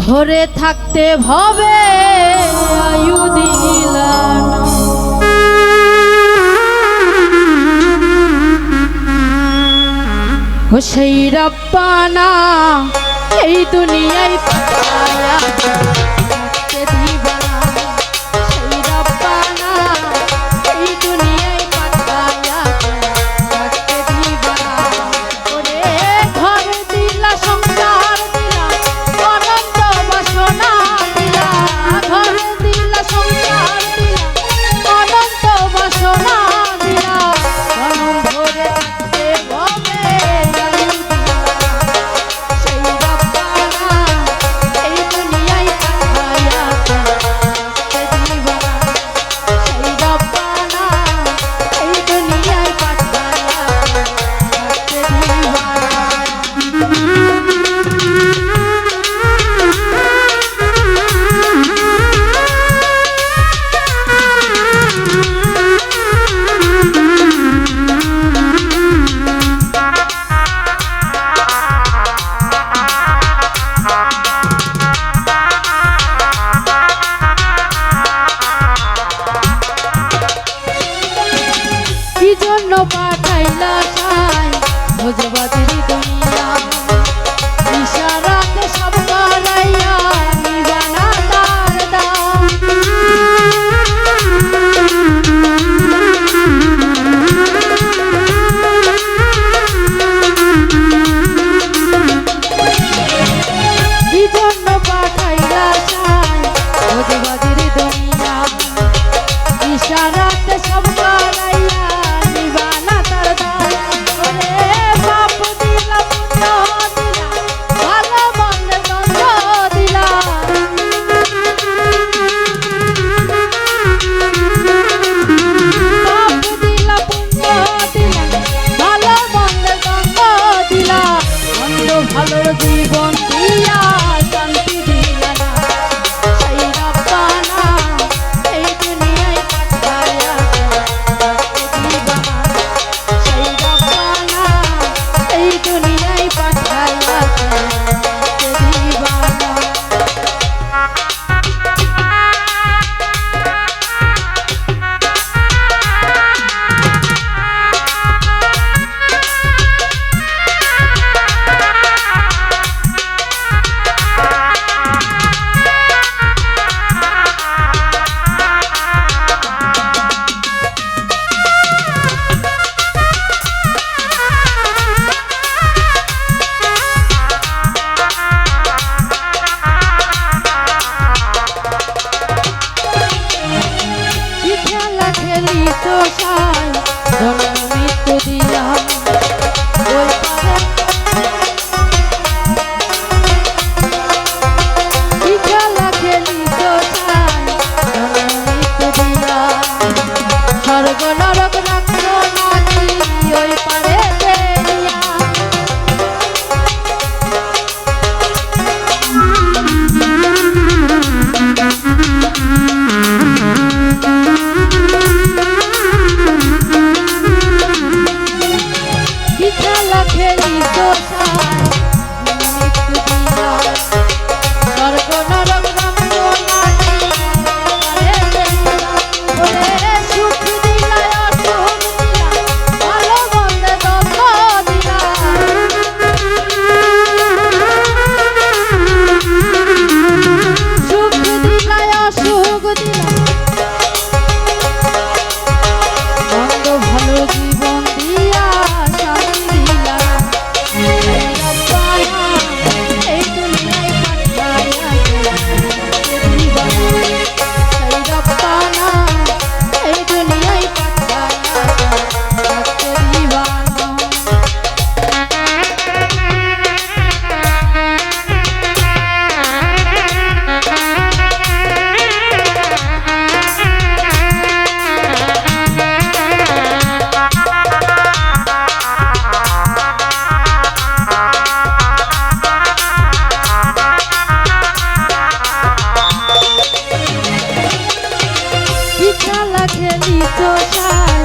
ধরে থাকতে ভবে আয়ু দিলা না। ও সেই রব্বানা এই দুনিয়ায় পাঠায়া থাকতে দিবা না। সেই রব্বানা এই দুনিয়ায় পাঠায়া থাকতে দিবা না। ওরে ঘর দিলা, সংসার দিলা, অনন্ত বাসনা দিলা। ঘর দিলা, সংসার দিলা, অনন্ত বাসনা দিলা। মন ভরে থাকতে ভবে আয়ু দিলা না। সেই রব্বানা এই দুনিয়ায় পাঠায়া থাকতে দিবা না। সেই রব্বানা এই দুনিয়ায় পাঠায়া থাকতে দিবা না। কি জন্য পাঠাইলা সাই ভোজবাজির দুনিয়া। ইশারাতে সব করাইয়া নিবানা তার দাম। কি জন্য পাঠাইলা সাই ভোজবাজির দুনিয়া। ইশারাতে সব করাইয়া নিবানা তার দাম। ওরে পাপ দিলা, পুণ্য দিলা, ভালো মন্দের দ্বন্দ্ব দিলা। পাপ দিলা, পুণ্য দিলা, ভালো মন্দের দ্বন্দ্ব দিলা। মন্দ ভালো জীবন দিয়া শান্তি দিলা না। সেই রব্বানা এই দুনিয়ায় পাঠায়া থাকতে দিবা না। সেই রব্বানা এই দুনিয়ায় পাঠায়া থাকতে দিবা না। কি খেলা খেলিছ সাই জন্ম মৃত্যু দিয়া। ওই পারে কি খেলা খেলিছ সাই জন্ম মৃত্যু দিয়া। স্বর্গ নরক রাখছো নাকি ওই পারে দেয়া। কি খেলা খেলিছ সাই মৃত্যু দিয়া। স্বর্গ নরক রাখছো নাকি পারে দেয়া। ওরে সুখ দিলা, অসুখ দিলা, ভালো মন্দের দ্বন্দ্ব দিলা। সুখ দিলা, অসুখ দিলা, মন্দ ভালো জীবন দিয়া শান্তি দিলা। সেই রব্বানা এই দুনিয়ায় পাঠায়া থাকতে দিবা না। সেই রব্বানা এই দুনিয়ায় পাঠায়া থাকতে দিবা না। কি খেলা খেলিছ সাই